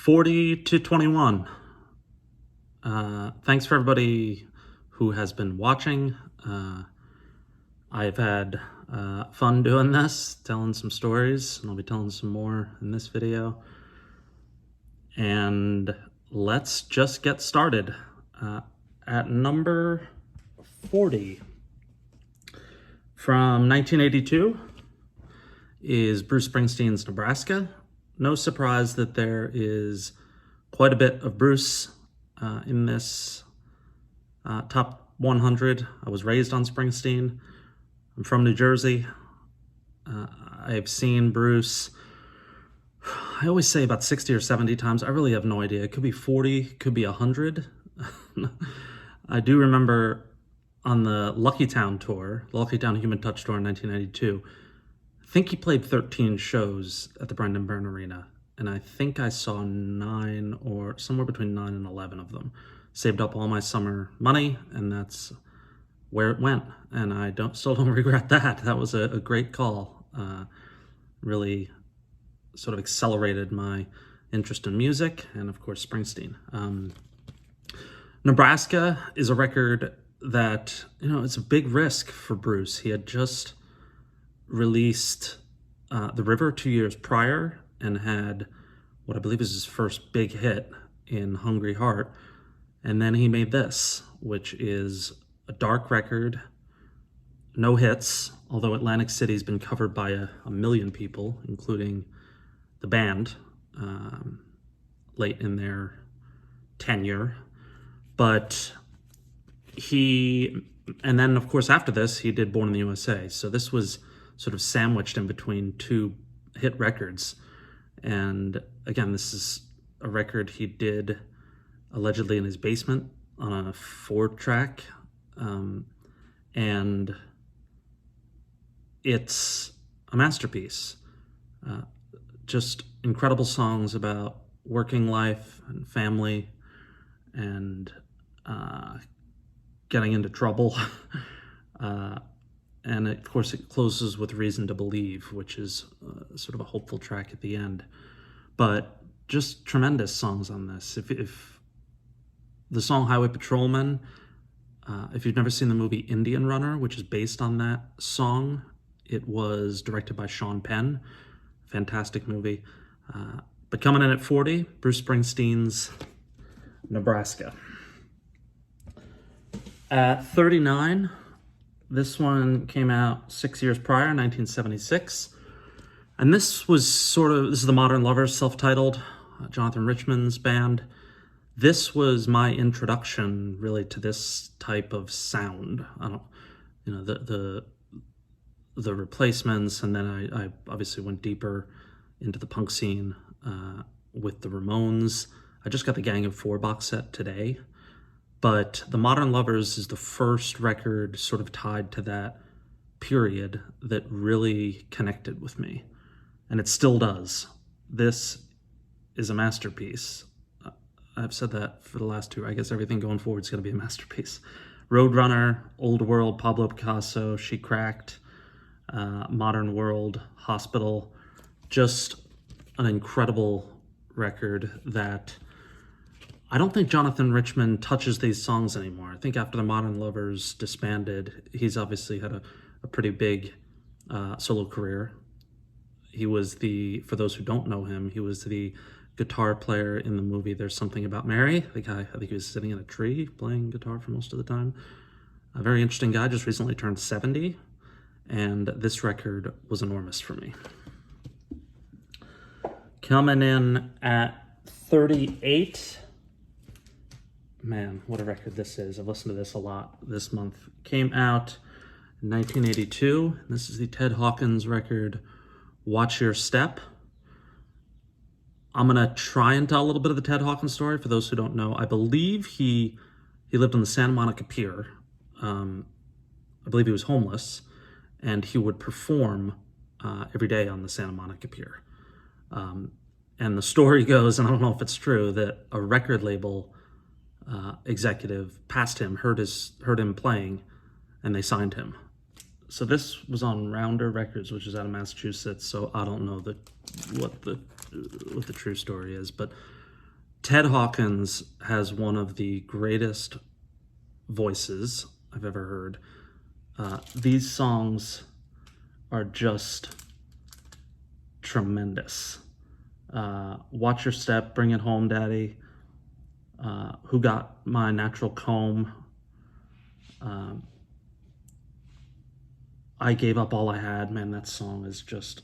40 to 21. Thanks for everybody who has been watching. I've had fun doing this, telling some stories, and I'll be telling some more in this video. And let's just get started. At number 40, from 1982, is Bruce Springsteen's Nebraska. No surprise that there is quite a bit of Bruce in this top 100. I was raised on Springsteen. I'm from New Jersey. I've seen Bruce, I always say about 60 or 70 times. I really have no idea. It could be 40, could be 100. I do remember on the Lucky Town tour, Lucky Town Human Touch tour in 1992, I think he played 13 shows at the Brendan Byrne Arena, and I think I saw 9 or somewhere between 9 and 11 of them. Saved up all my summer money, and that's where it went, and I still don't regret that. That was a great call. Really sort of accelerated my interest in music, and of course Springsteen. Nebraska is a record that, it's a big risk for Bruce. He had just released The River 2 years prior and had what I believe is his first big hit in Hungry Heart. And then he made this, which is a dark record, no hits, although Atlantic City's been covered by a million people, including the band, late in their tenure. But and then of course after this, he did Born in the USA. So this was sort of sandwiched in between two hit records. And again, this is a record he did allegedly in his basement on a 4-track. And it's a masterpiece. Just incredible songs about working life and family and getting into trouble. And of course it closes with Reason to Believe, which is sort of a hopeful track at the end. But just tremendous songs on this. If the song Highway Patrolman, if you've never seen the movie Indian Runner, which is based on that song, it was directed by Sean Penn. Fantastic movie. But coming in at 40, Bruce Springsteen's Nebraska. At 39, this one came out 6 years prior, 1976. And this is the Modern Lovers, self-titled, Jonathan Richman's band. This was my introduction really to this type of sound. The Replacements, and then I obviously went deeper into the punk scene with the Ramones. I just got the Gang of Four box set today. But the Modern Lovers is the first record sort of tied to that period that really connected with me. And it still does. This is a masterpiece. I've said that for the last two. I guess everything going forward is going to be a masterpiece. Roadrunner, Old World, Pablo Picasso, She Cracked, Modern World, Hospital. Just an incredible record that I don't think Jonathan Richman touches these songs anymore. I think after the Modern Lovers disbanded, he's obviously had a pretty big solo career. He was for those who don't know him, he was the guitar player in the movie There's Something About Mary. The guy, I think he was sitting in a tree playing guitar for most of the time. A very interesting guy, just recently turned 70, and this record was enormous for me. Coming in at 38, man, what a record this is. I've listened to this a lot this month. Came out in 1982. This is the Ted Hawkins record, Watch Your Step. I'm going to try and tell a little bit of the Ted Hawkins story for those who don't know. I believe he lived on the Santa Monica Pier. I believe he was homeless, and he would perform every day on the Santa Monica Pier. And the story goes, and I don't know if it's true, that a record label executive passed him, heard him playing, and they signed him. So this was on Rounder Records, which is out of Massachusetts. So I don't know what the true story is, but Ted Hawkins has one of the greatest voices I've ever heard. These songs are just tremendous. Watch Your Step, Bring It Home, Daddy, Who Got My Natural Comb, I Gave Up All I Had. Man, that song is just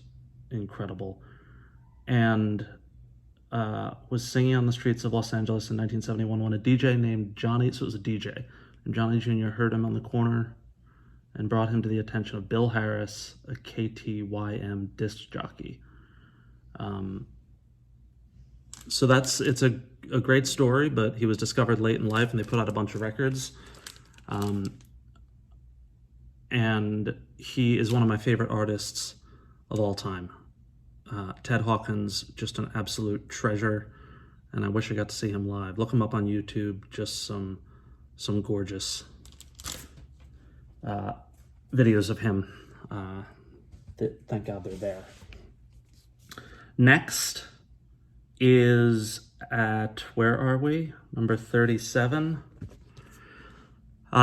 incredible. And was singing on the streets of Los Angeles in 1971 when a DJ named Johnny, so it was a DJ, and Johnny Jr. heard him on the corner and brought him to the attention of Bill Harris, a KTYM disc jockey. So it's a great story, but he was discovered late in life and they put out a bunch of records. And he is one of my favorite artists of all time. Ted Hawkins, just an absolute treasure, and I wish I got to see him live. Look him up on YouTube, just some gorgeous videos of him. Thank God they're there. Next is at, where are we? Number 37.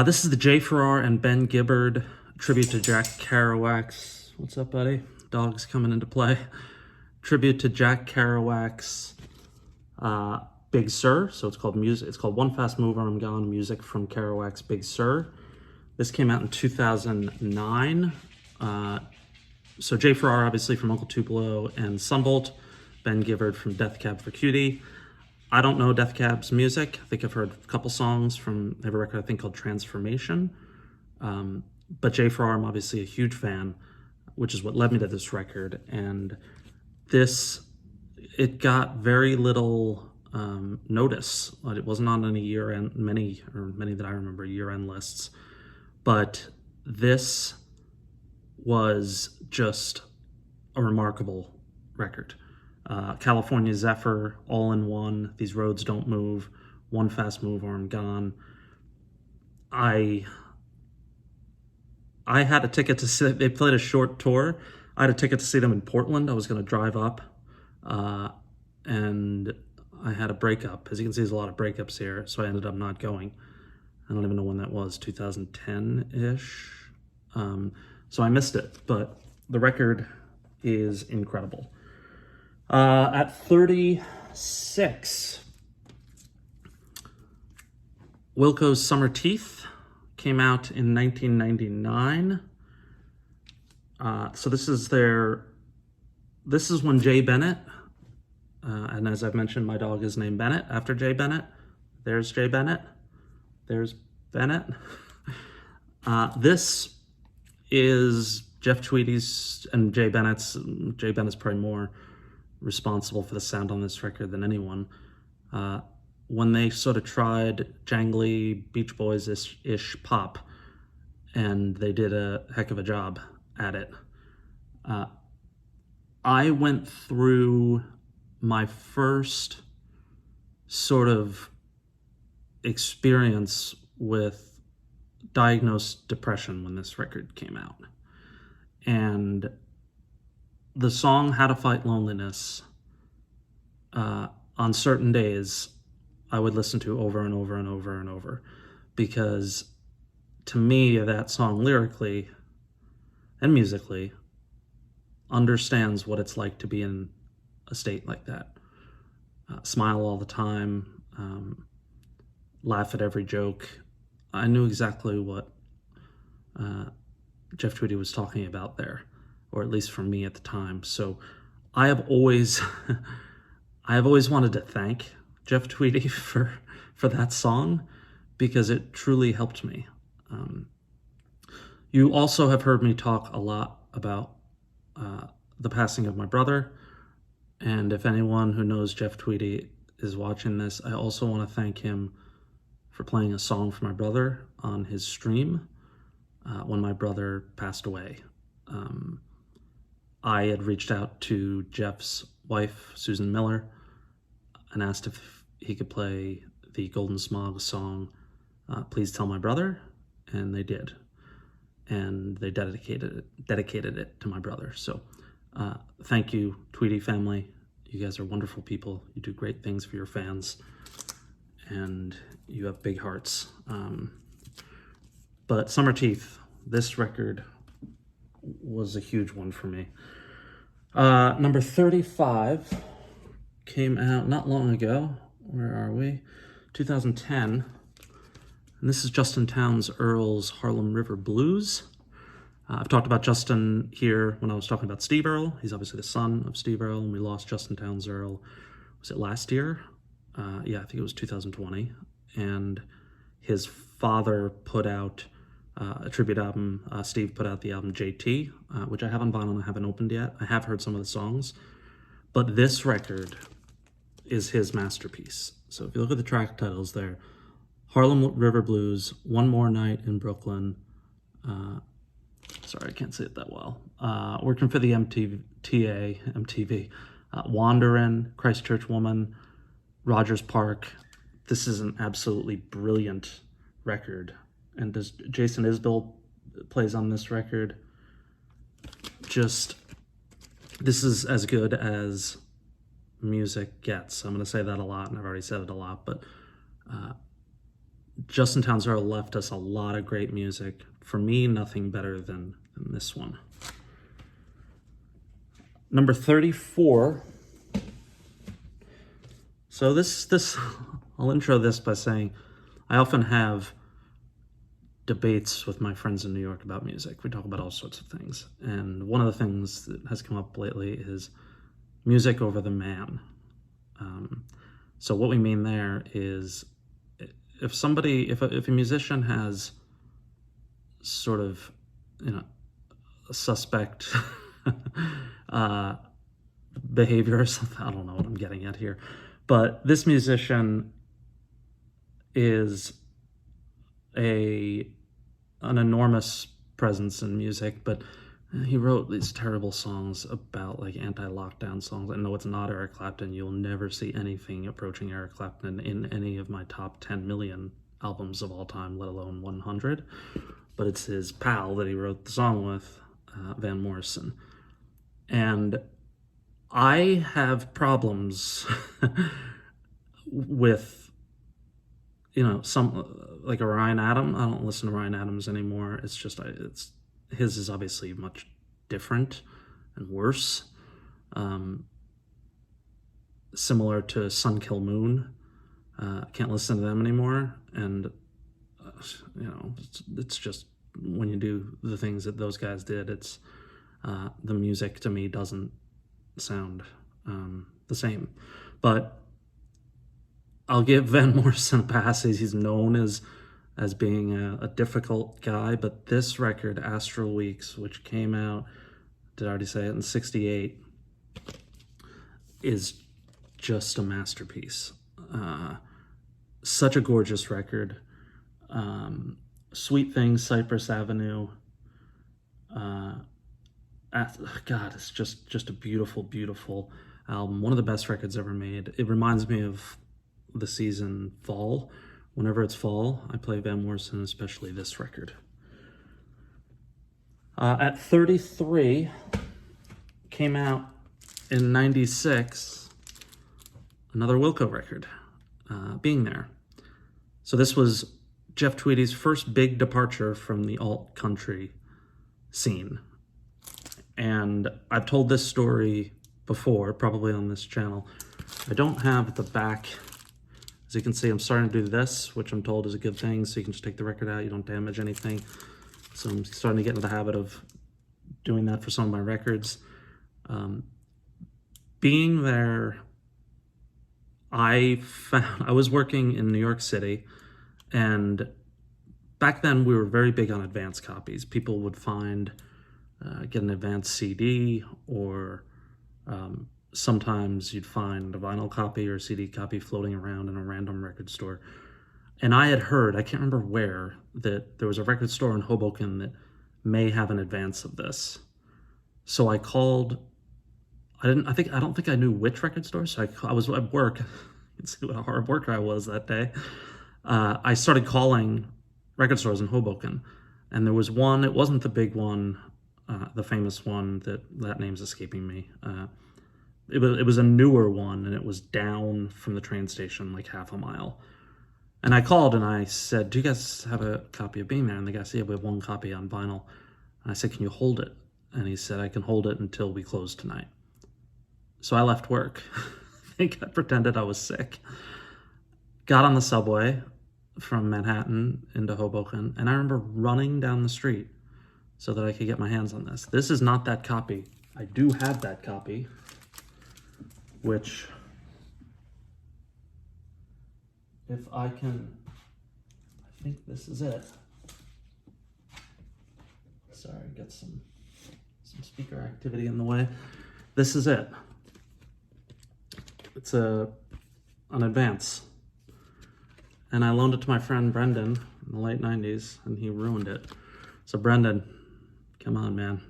This is the J. Farrar and Ben Gibbard tribute to Jack Kerouac's, what's up, buddy? Dog's coming into play. Tribute to Jack Kerouac's Big Sur. So it's called music. It's called One Fast Mover, I'm Gone, music from Kerouac's Big Sur. This came out in 2009. So J. Farrar, obviously, from Uncle Tupelo and Sunvolt. Ben Gibbard from Death Cab for Cutie. I don't know Death Cab's music. I think I've heard a couple songs from, they have a record, I think, called Transformation. But J. Farrar, I'm obviously a huge fan, which is what led me to this record. And it got very little notice. It wasn't on any year-end, many that I remember, year-end lists. But this was just a remarkable record. California Zephyr, All in One, These Roads Don't Move, One Fast Move or I'm Gone. I had a ticket to see, they played a short tour. I had a ticket to see them in Portland. I was going to drive up, and I had a breakup. As you can see, there's a lot of breakups here, so I ended up not going. I don't even know when that was, 2010-ish. So I missed it, but the record is incredible. At 36, Wilco's Summer Teeth came out in 1999. So this is when Jay Bennett, and as I've mentioned, my dog is named Bennett after Jay Bennett. There's Jay Bennett. There's Bennett. This is Jeff Tweedy's and Jay Bennett's. Jay Bennett's probably more responsible for the sound on this record than anyone. When they sort of tried jangly Beach Boys-ish pop, and they did a heck of a job at it. I went through my first sort of experience with diagnosed depression when this record came out. And the song How to Fight Loneliness, on certain days, I would listen to over and over and over and over, because to me, that song lyrically and musically understands what it's like to be in a state like that. Smile all the time, laugh at every joke. I knew exactly what Jeff Tweedy was talking about there, or at least for me at the time. So I have always wanted to thank Jeff Tweedy for that song, because it truly helped me. You also have heard me talk a lot about the passing of my brother, and if anyone who knows Jeff Tweedy is watching this, I also want to thank him for playing a song for my brother on his stream when my brother passed away. I had reached out to Jeff's wife, Susan Miller, and asked if he could play the Golden Smog song, Please Tell My Brother, and they did. And they dedicated it to my brother. So thank you, Tweedy family. You guys are wonderful people. You do great things for your fans, and you have big hearts. But Summer Teeth, this record was a huge one for me. Number 35 came out not long ago. Where are we? 2010. And this is Justin Townes Earle's Harlem River Blues. I've talked about Justin here when I was talking about Steve Earle. He's obviously the son of Steve Earle, and we lost Justin Townes Earle, was it last year? Yeah, I think it was 2020. And his father put out a tribute album. Steve put out the album JT, which I have on vinyl and I haven't opened yet. I have heard some of the songs, but this record is his masterpiece. So if you look at the track titles there, Harlem River Blues, One More Night in Brooklyn, sorry, I can't say it that well, Working for the MTV, Wanderin', Christchurch Woman, Rogers Park. This is an absolutely brilliant record. And Jason Isbell plays on this record. Just, this is as good as music gets. I'm going to say that a lot, and I've already said it a lot, but Justin Townes Earle left us a lot of great music. For me, nothing better than this one. Number 34. So this I'll intro this by saying I often have debates with my friends in New York about music. We talk about all sorts of things. And one of the things that has come up lately is music over the man. So what we mean there is if a musician has sort of, a suspect behavior or something, I don't know what I'm getting at here, but this musician is an enormous presence in music, but he wrote these terrible songs about like anti-lockdown songs. I know it's not Eric Clapton. You'll never see anything approaching Eric Clapton in any of my top 10 million albums of all time, let alone 100. But it's his pal that he wrote the song with, Van Morrison. And I have problems with, some like a Ryan Adams. I don't listen to Ryan Adams anymore. It's just, his is obviously much different and worse. Similar to Sun Kill Moon. Can't listen to them anymore. And, it's just, when you do the things that those guys did, it's, the music to me doesn't sound the same. But I'll give Van Morrison a pass. He's known as being a difficult guy, but this record, Astral Weeks, which came out, did I already say it, in 1968, is just a masterpiece. Such a gorgeous record. Sweet Things, Cypress Avenue. God, it's just a beautiful, beautiful album. One of the best records ever made. It reminds me of the season Fall. Whenever it's fall, I play Van Morrison, especially this record. At 33, came out in 96, another Wilco record, Being There. So this was Jeff Tweedy's first big departure from the alt-country scene. And I've told this story before, probably on this channel. I don't have the back. As you can see, I'm starting to do this, which I'm told is a good thing, so you can just take the record out, you don't damage anything. So I'm starting to get into the habit of doing that for some of my records. Being There, I was working in New York City, and back then we were very big on advance copies. People would get an advance CD, or sometimes you'd find a vinyl copy or a CD copy floating around in a random record store. And I had heard, I can't remember where, that there was a record store in Hoboken that may have an advance of this. So I called, I don't think I knew which record store, so I was at work. You can see what a hard worker I was that day. I started calling record stores in Hoboken, and there was one, it wasn't the big one, the famous one, that name's escaping me, it was a newer one, and it was down from the train station like half a mile. And I called and I said, "Do you guys have a copy of Being There?" And the guy said, "Yeah, we have one copy on vinyl." And I said, "Can you hold it?" And he said, "I can hold it until we close tonight." So I left work. I think I pretended I was sick. Got on the subway from Manhattan into Hoboken, and I remember running down the street so that I could get my hands on this. This is not that copy. I do have that copy, which, if I can, I think this is it. Sorry, got some speaker activity in the way. This is it. It's an Advance. And I loaned it to my friend Brendan in the late 90s, and he ruined it. So Brendan, come on, man.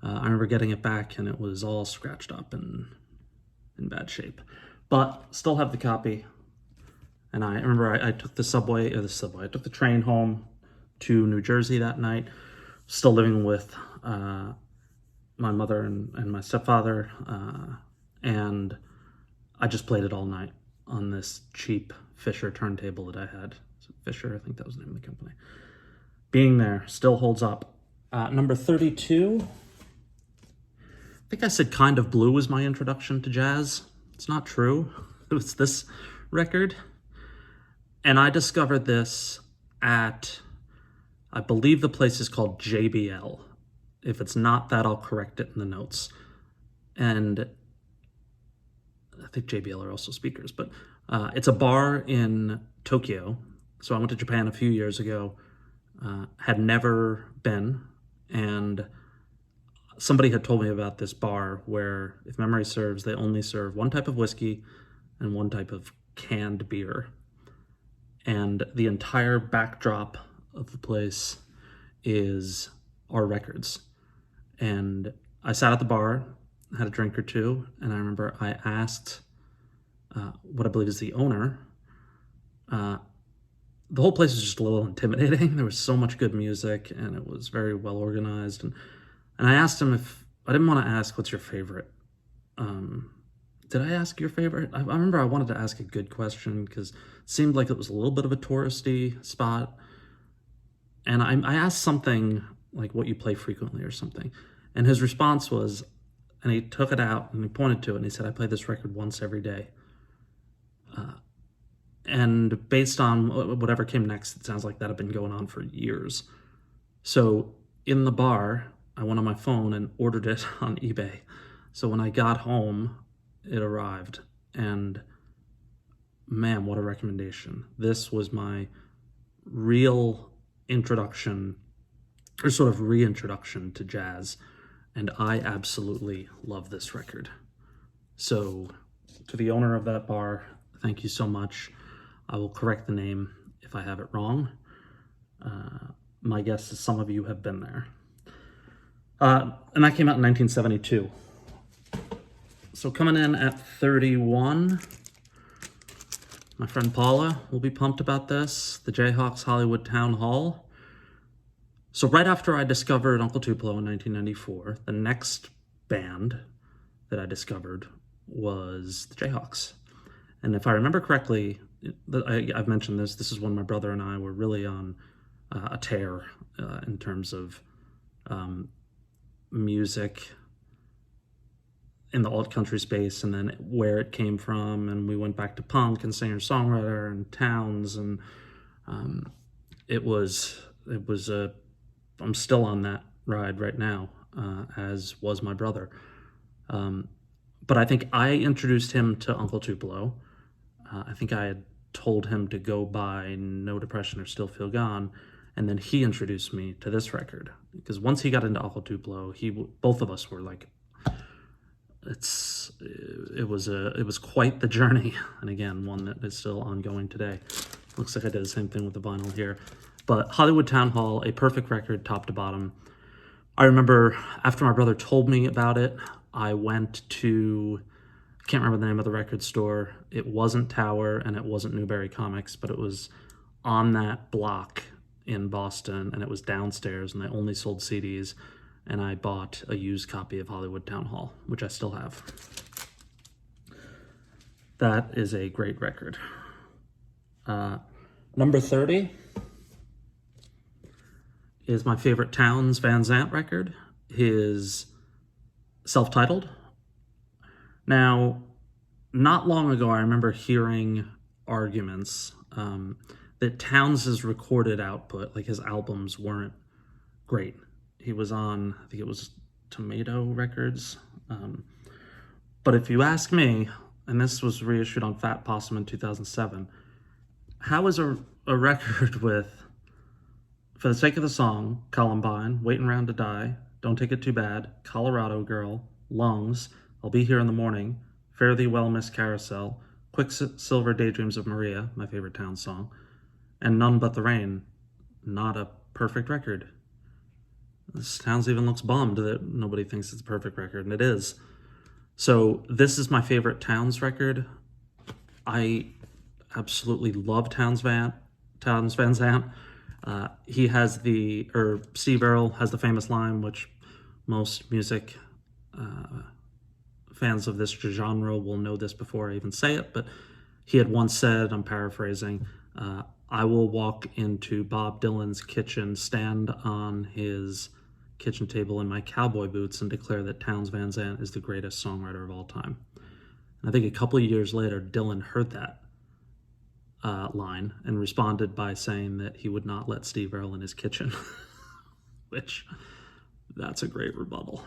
I remember getting it back, and it was all scratched up and in bad shape. But still have the copy. And I remember I took the I took the train home to New Jersey that night, still living with my mother and my stepfather, and I just played it all night on this cheap Fisher turntable that I had. Fisher, I think that was the name of the company. Being There still holds up. Number 32, I think I said Kind of Blue was my introduction to jazz. It's not true. It was this record. And I discovered this at, I believe the place is called JBL. If it's not that, I'll correct it in the notes. And I think JBL are also speakers, but it's a bar in Tokyo. So I went to Japan a few years ago, had never been, and somebody had told me about this bar where, if memory serves, they only serve one type of whiskey and one type of canned beer. And the entire backdrop of the place is our records. And I sat at the bar, had a drink or two, and I remember I asked what I believe is the owner. The whole place was just a little intimidating. There was so much good music, and it was very well organized. And I asked him if, I didn't want to ask, what's your favorite? Did I ask your favorite? I remember I wanted to ask a good question because it seemed like it was a little bit of a touristy spot. And I asked something like what you play frequently or something. And his response was, and he took it out and he pointed to it and he said, "I play this record once every day." And based on whatever came next, it sounds like that had been going on for years. So in the bar, I went on my phone and ordered it on eBay. So when I got home, it arrived. And man, what a recommendation. This was my real introduction, or sort of reintroduction to jazz. And I absolutely love this record. So to the owner of that bar, thank you so much. I will correct the name if I have it wrong. My guess is some of you have been there. And that came out in 1972. So coming in at 31, my friend Paula will be pumped about this, the Jayhawks Hollywood Town Hall. So right after I discovered Uncle Tupelo in 1994, the next band that I discovered was the Jayhawks. And if I remember correctly, I've mentioned this is when my brother and I were really on a tear in terms of music in the alt country space, and then where it came from, and we went back to punk and singer-songwriter and Towns, and it was I'm still on that ride right now, as was my brother. But I think I introduced him to Uncle Tupelo. I think I had told him to go buy No Depression or Still Feel Gone, and then he introduced me to this record. Because once he got into Uncle Tupelo, both of us were like, it was quite the journey, and again, one that is still ongoing today. Looks like I did the same thing with the vinyl here. But Hollywood Town Hall, a perfect record, top to bottom. I remember after my brother told me about it, I went to, I can't remember the name of the record store. It wasn't Tower and it wasn't Newberry Comics, but it was on that block in Boston, and it was downstairs, and they only sold CDs. And I bought a used copy of Hollywood Town Hall, which I still have. That is a great record. Number 30 is my favorite Towns Vanzant record, his self-titled. Now, not long ago, I remember hearing arguments that Towns' recorded output, like his albums, weren't great. He was on, I think it was Tomato Records. But if you ask me, and this was reissued on Fat Possum in 2007, how is a record with For the Sake of the Song, Columbine, Waiting Around to Die, Don't Take It Too Bad, Colorado Girl, Lungs, I'll Be Here in the Morning, Fare Thee Well, Miss Carousel, Quicksilver Daydreams of Maria, my favorite Town song, and None But the Rain, not a perfect record. This Towns even looks bummed that nobody thinks it's a perfect record, and it is. So this is my favorite Towns record. I absolutely love Towns Van Zandt. He has Steve Earle has the famous line, which most music fans of this genre will know this before I even say it, but he had once said, I'm paraphrasing, I will walk into Bob Dylan's kitchen, stand on his kitchen table in my cowboy boots, and declare that Towns Van Zandt is the greatest songwriter of all time. And I think a couple of years later, Dylan heard that line and responded by saying that he would not let Steve Earle in his kitchen, which, that's a great rebuttal.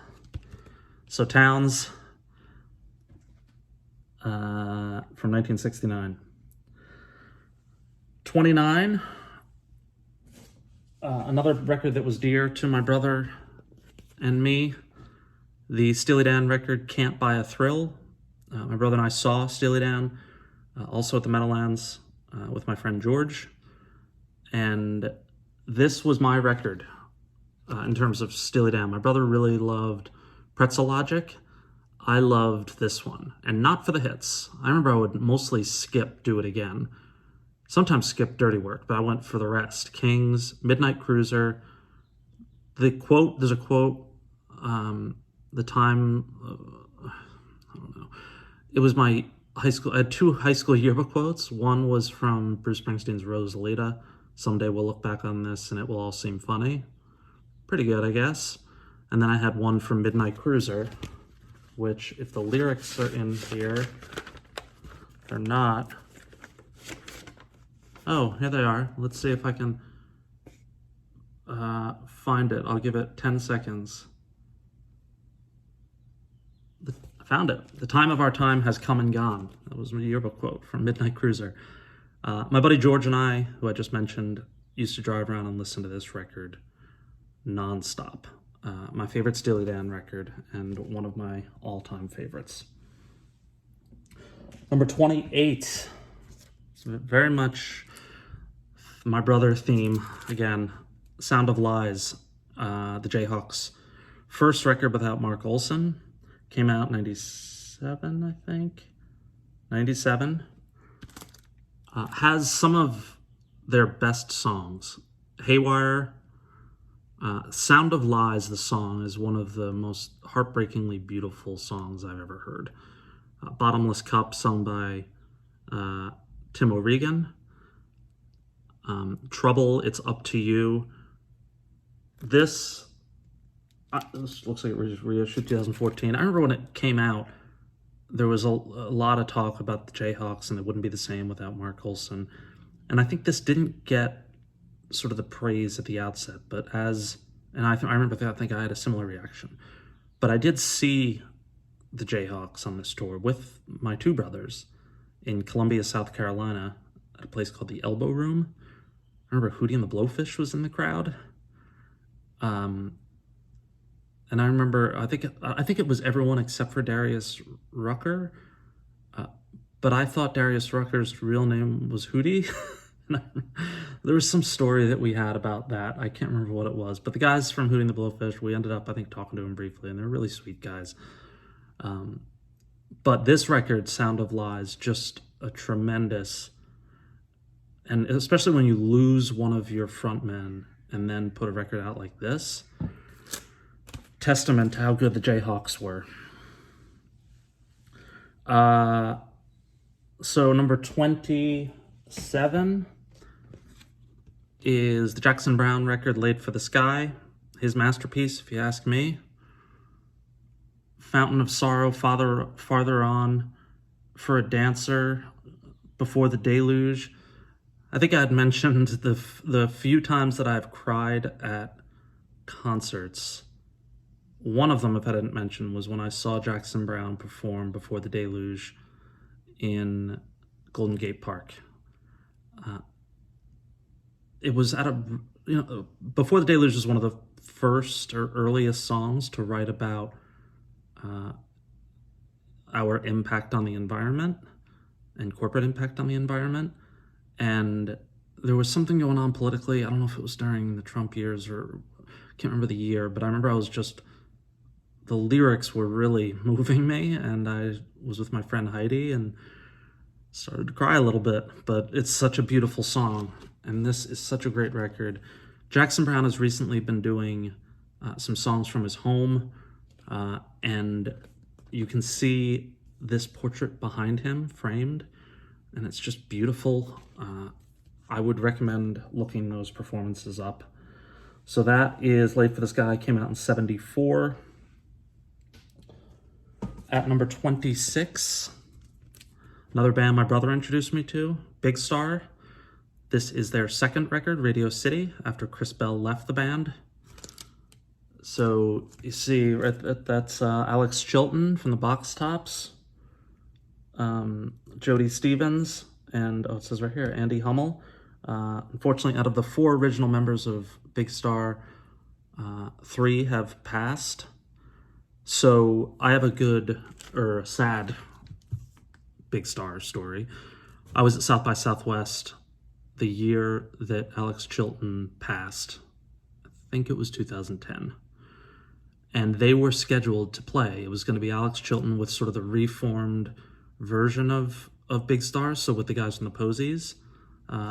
So Towns, from 1969. 29, another record that was dear to my brother and me, the Steely Dan record Can't Buy a Thrill. My brother and I saw Steely Dan, also at the Meadowlands, with my friend George, and this was my record in terms of Steely Dan. My brother really loved Pretzel Logic. I loved this one, and not for the hits. I remember I would mostly skip Do It Again, sometimes skip Dirty Work, but I went for the rest. Kings, Midnight Cruiser. There's a quote, the time, I don't know. It was my high school, I had two high school yearbook quotes. One was from Bruce Springsteen's Rosalita. Someday we'll look back on this and it will all seem funny. Pretty good, I guess. And then I had one from Midnight Cruiser, which, if the lyrics are in here, they're not. Oh, here they are. Let's see if I can find it. I'll give it 10 seconds. I found it. The time of our time has come and gone. That was my yearbook quote from Midnight Cruiser. My buddy George and I, who I just mentioned, used to drive around and listen to this record nonstop. My favorite Steely Dan record and one of my all-time favorites. Number 28. It's very much my brother theme. Again, Sound of Lies, the Jayhawks' first record without Mark Olson. Came out in 97, I think. 97. Has some of their best songs. Haywire, Sound of Lies, the song, is one of the most heartbreakingly beautiful songs I've ever heard. Bottomless Cup, sung by Tim O'Regan. Trouble, It's Up to You. This looks like it was reissued 2014. I remember when it came out, there was a lot of talk about the Jayhawks and it wouldn't be the same without Mark Olson. And I think this didn't get sort of the praise at the outset, but I think I had a similar reaction. But I did see the Jayhawks on this tour with my two brothers in Columbia, South Carolina, at a place called the Elbow Room. I remember Hootie and the Blowfish was in the crowd. And I remember, I think it was everyone except for Darius Rucker. But I thought Darius Rucker's real name was Hootie. There was some story that we had about that. I can't remember what it was. But the guys from Hootie and the Blowfish, we ended up, I think, talking to them briefly, and they're really sweet guys. But this record, Sound of Lies, just a tremendous, and especially when you lose one of your frontmen and then put a record out like this, testament to how good the Jayhawks were. So number 27 is the Jackson Browne record, Laid for the Sky. His masterpiece, if you ask me. Fountain of Sorrow, Farther On, For a Dancer, Before the Deluge. I think I had mentioned the few times that I've cried at concerts. One of them, if I didn't mention, was when I saw Jackson Browne perform Before the Deluge in Golden Gate Park. It was at Before the Deluge is one of the first or earliest songs to write about our impact on the environment and corporate impact on the environment. And there was something going on politically. I don't know if it was during the Trump years or can't remember the year, but I remember the lyrics were really moving me, and I was with my friend Heidi and started to cry a little bit, but it's such a beautiful song, and this is such a great record. Jackson Browne has recently been doing some songs from his home, and you can see this portrait behind him framed, and it's just beautiful. I would recommend looking those performances up. So that is Laid for the Sky, came out in 74. At number 26, another band my brother introduced me to, Big Star. This is their second record, Radio City, after Chris Bell left the band. So you see, that's Alex Chilton from the Box Tops, Jody Stevens, and it says right here, Andy Hummel. Unfortunately, out of the 4 original members of Big Star, 3 have passed. So I have a good or a sad Big Star story. I was at South by Southwest the year that Alex Chilton passed. I think it was 2010. And they were scheduled to play. It was going to be Alex Chilton with sort of the reformed version of Big Star, so with the guys from the Posies,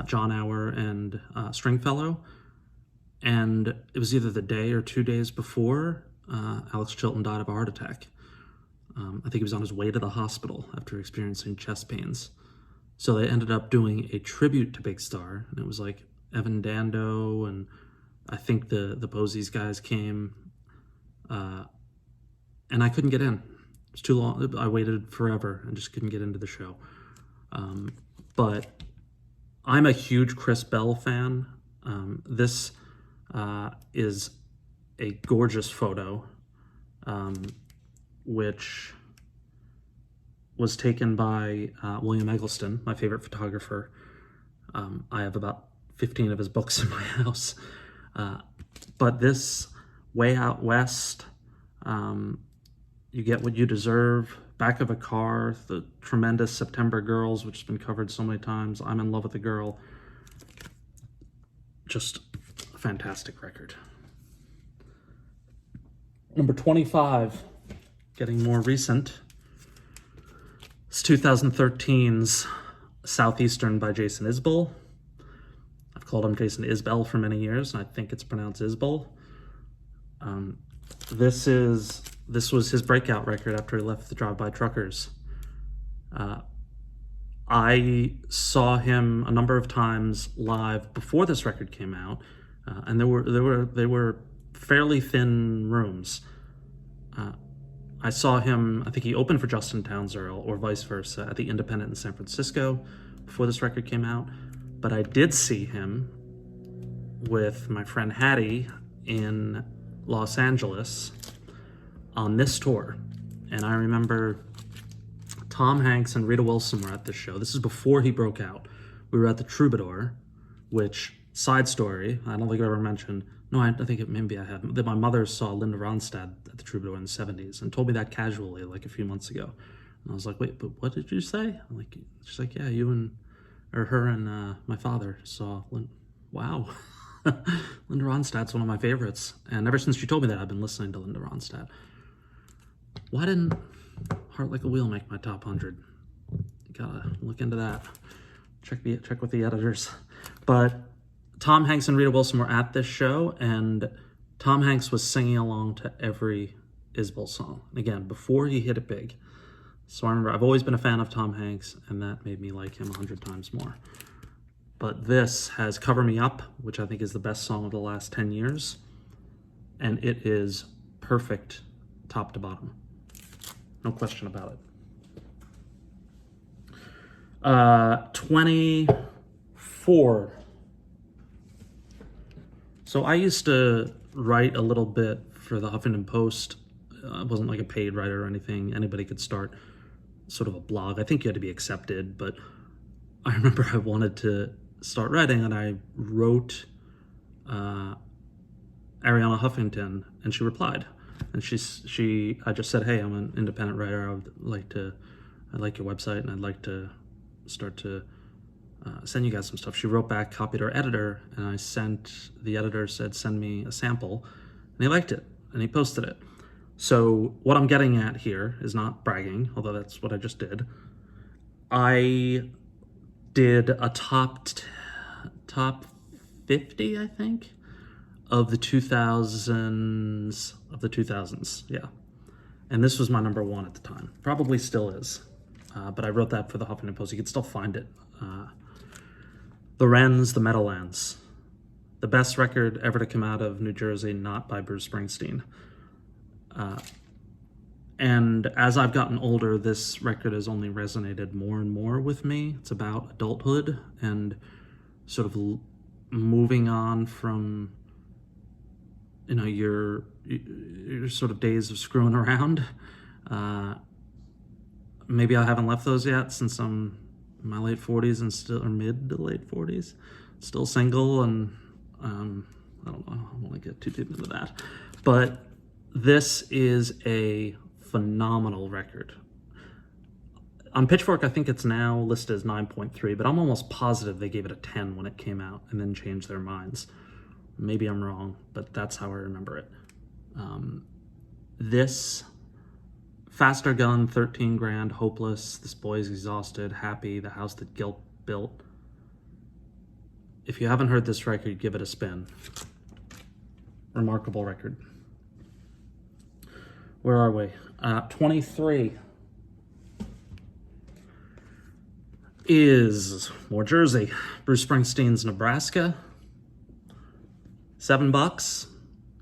John Auer and Stringfellow. And it was either the day or 2 days before Alex Chilton died of a heart attack. I think he was on his way to the hospital after experiencing chest pains. So they ended up doing a tribute to Big Star, and it was like Evan Dando, and I think the Posies guys came, and I couldn't get in. It was too long. I waited forever and just couldn't get into the show. But I'm a huge Chris Bell fan. This is a gorgeous photo, which was taken by William Eggleston, my favorite photographer. I have about 15 of his books in my house. But this, Way Out West, You Get What You Deserve, Back of a Car, the tremendous September Girls, which has been covered so many times, I'm in Love with a Girl. Just a fantastic record. Number 25, getting more recent. It's 2013's Southeastern by Jason Isbell. I've called him Jason Isbell for many years, and I think it's pronounced Isbell. This was his breakout record after he left the Drive-By Truckers. I saw him a number of times live before this record came out, and they were fairly thin rooms. I saw him, I think he opened for Justin Townsend or vice versa at the Independent in San Francisco before this record came out. But I did see him with my friend Hattie in Los Angeles on this tour. And I remember Tom Hanks and Rita Wilson were at this show. This is before he broke out. We were at the Troubadour, which, side story, I don't think I ever mentioned. No, I think maybe I had. That my mother saw Linda Ronstadt at the Troubadour in the 70s and told me that casually, like a few months ago. And I was like, wait, but what did you say? She's like, yeah, her and my father saw wow. Linda Ronstadt's one of my favorites. And ever since she told me that, I've been listening to Linda Ronstadt. Why didn't Heart Like a Wheel make my top 100? Gotta look into that. Check with the editors. But Tom Hanks and Rita Wilson were at this show, and Tom Hanks was singing along to every Isbell song. Again, before he hit it big. So I remember I've always been a fan of Tom Hanks, and that made me like him 100 times more. But this has Cover Me Up, which I think is the best song of the last 10 years. And it is perfect top to bottom. No question about it. 24. So I used to write a little bit for the Huffington Post. It wasn't like a paid writer or anything. Anybody could start sort of a blog. I think you had to be accepted, but I remember I wanted to start writing, and I wrote Ariana Huffington, and she replied. And I just said, hey, I'm an independent writer. I like your website, and I'd like to start to send you guys some stuff. She wrote back, copied her editor, and the editor said, send me a sample, and he liked it, and he posted it. So what I'm getting at here is not bragging, although that's what I just did. I did a top 50, I think, of the 2000s, yeah. And this was my number one at the time. Probably still is. But I wrote that for the Huffington Post. You can still find it. The Wrens, the Meadowlands. The best record ever to come out of New Jersey, not by Bruce Springsteen. And as I've gotten older, this record has only resonated more and more with me. It's about adulthood and sort of moving on from, your sort of days of screwing around. Maybe I haven't left those yet, since I'm in my late 40s and or mid to late 40s, still single, and I don't know, I don't want to get too deep into that. But this is a phenomenal record. On Pitchfork, I think it's now listed as 9.3, but I'm almost positive they gave it a 10 when it came out and then changed their minds. Maybe I'm wrong, but that's how I remember it. This, Faster Gun, 13 Grand, Hopeless, This Boy's Exhausted, Happy, The House That Guilt Built. If you haven't heard this record, give it a spin. Remarkable record. Where are we? 23 is more Jersey. Bruce Springsteen's Nebraska. $7.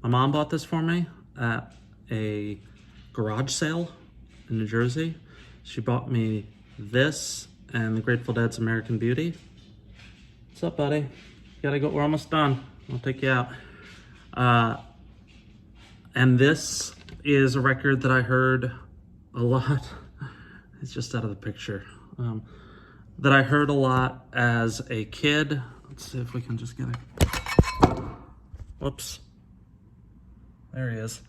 My mom bought this for me at a garage sale in New Jersey. She bought me this and the Grateful Dead's American Beauty. What's up, buddy? Gotta go. We're almost done. I'll take you out. And this is a record that I heard a lot. It's just out of the picture. That I heard a lot as a kid. Let's see if we can just get it. Whoops. There he is.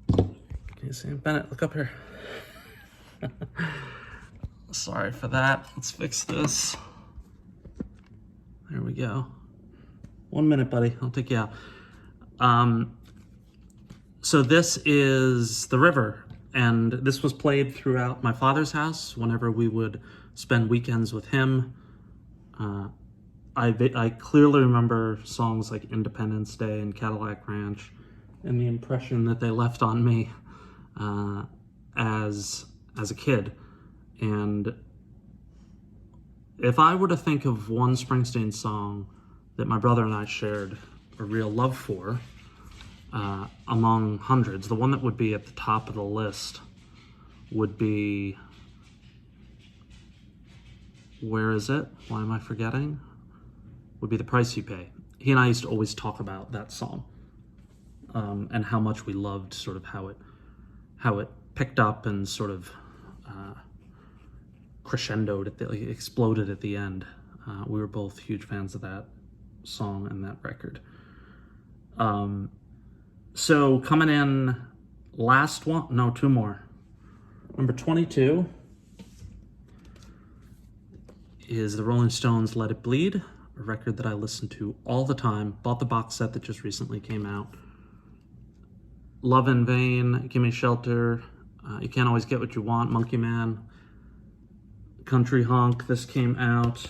Can you see him? Bennett, look up here. Sorry for that. Let's fix this. There we go. 1 minute, buddy. I'll take you out. So this is The River, and this was played throughout my father's house whenever we would spend weekends with him. I clearly remember songs like Independence Day and Cadillac Ranch and the impression that they left on me as a kid. And if I were to think of one Springsteen song that my brother and I shared a real love for, among hundreds, the one that would be at the top of the list would be, where is it? Why am I forgetting? Would be The Price You Pay. He and I used to always talk about that song, and how much we loved sort of how it picked up and sort of crescendoed, exploded at the end. We were both huge fans of that song and that record. So coming in last one, no, two more. Number 22 is the Rolling Stones' Let It Bleed, a record that I listen to all the time. Bought the box set that just recently came out. Love in Vain, Gimme Shelter, You Can't Always Get What You Want, Monkey Man, Country Honk. This came out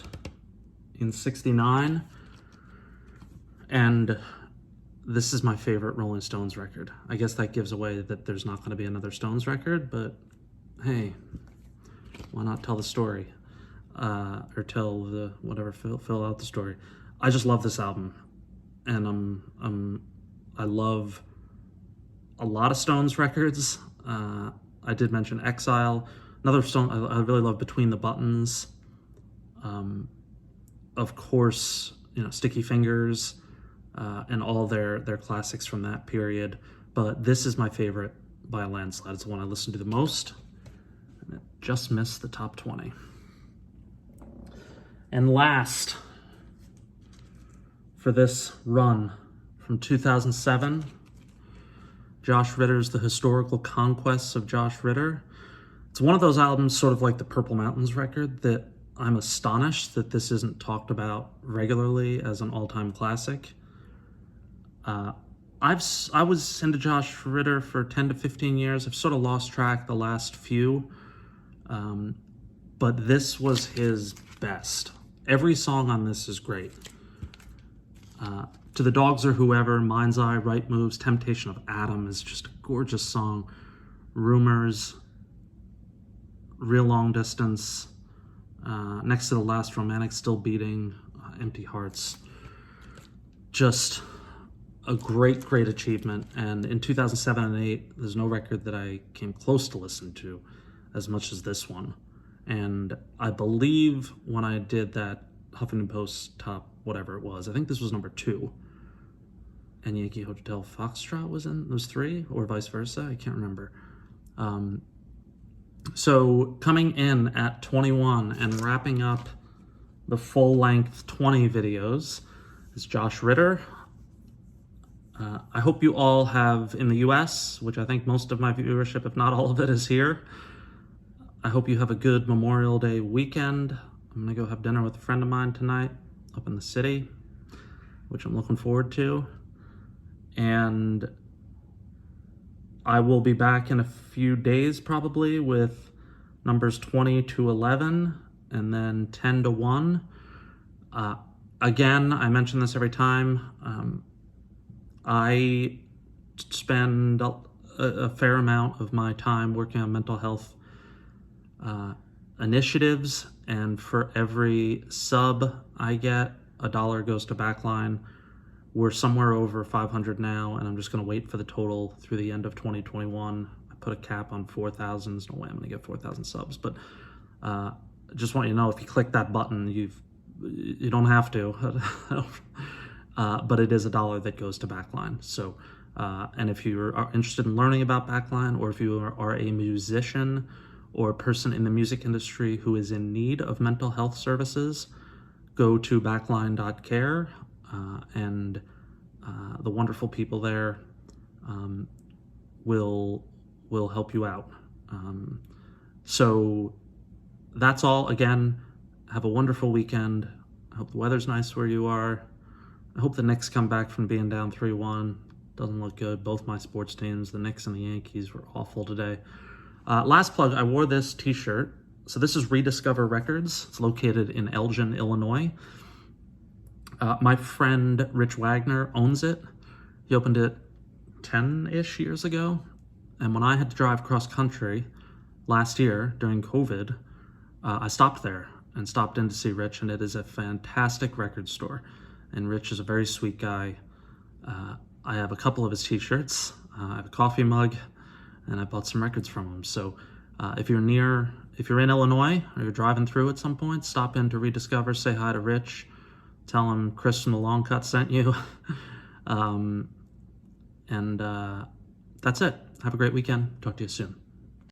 in '69, and this is my favorite Rolling Stones record. I guess that gives away that there's not going to be another Stones record, but hey, why not tell the story? Or tell the whatever, fill out the story. I just love this album, and I love a lot of Stones records. I did mention Exile. Another Stone I really love, Between the Buttons. Of course, Sticky Fingers, and all their classics from that period. But this is my favorite by a landslide. It's the one I listen to the most, and it just missed the top 20. And last for this run, from 2007, Josh Ritter's The Historical Conquests of Josh Ritter. It's one of those albums, sort of like the Purple Mountains record, that I'm astonished that this isn't talked about regularly as an all-time classic. I was into Josh Ritter for 10 to 15 years. I've sort of lost track the last few, but this was his best. Every song on this is great. To the Dogs or Whoever, Mind's Eye, Right Moves, Temptation of Adam is just a gorgeous song. Rumors, Real Long Distance, Next to the Last Romantic, Still Beating, Empty Hearts. Just a great, great achievement. And in 2007 and 2008, there's no record that I came close to listen to as much as this one. And I believe when I did that Huffington Post top whatever it was, I think this was number 2. And Yankee Hotel Foxtrot was 3, or vice versa. I can't remember. So coming in at 21 and wrapping up the full-length 20 videos is Josh Ritter. I hope you all have, in the US, which I think most of my viewership, if not all of it, is here, I hope you have a good Memorial Day weekend. I'm gonna go have dinner with a friend of mine tonight up in the city, which I'm looking forward to. And I will be back in a few days probably with numbers 20 to 11 and then 10 to 1. Again, I mention this every time. I spend a fair amount of my time working on mental health initiatives, and for every sub I get, $1 goes to Backline. We're somewhere over 500 now, and I'm just going to wait for the total through the end of 2021. I put a cap on 4,000. There's no way I'm going to get 4,000 subs, but I just want you to know, if you click that button, you don't have to, but it is $1 that goes to Backline. So, and if you are interested in learning about Backline, or if you are a musician or a person in the music industry who is in need of mental health services, go to backline.care, and the wonderful people there will help you out. So that's all. Again, have a wonderful weekend. I hope the weather's nice where you are. I hope the Knicks come back from being down 3-1. Doesn't look good. Both my sports teams, the Knicks and the Yankees, were awful today. Last plug, I wore this t-shirt. So this is Rediscover Records. It's located in Elgin, Illinois. My friend Rich Wagner owns it. He opened it 10-ish years ago. And when I had to drive cross country last year during COVID, I stopped there and stopped in to see Rich, and it is a fantastic record store. And Rich is a very sweet guy. I have a couple of his t-shirts. I have a coffee mug, and I bought some records from him. So if you're in Illinois or you're driving through at some point, stop in to Rediscover, say hi to Rich, tell him Chris from the Long Cut sent you. And that's it. Have a great weekend. Talk to you soon.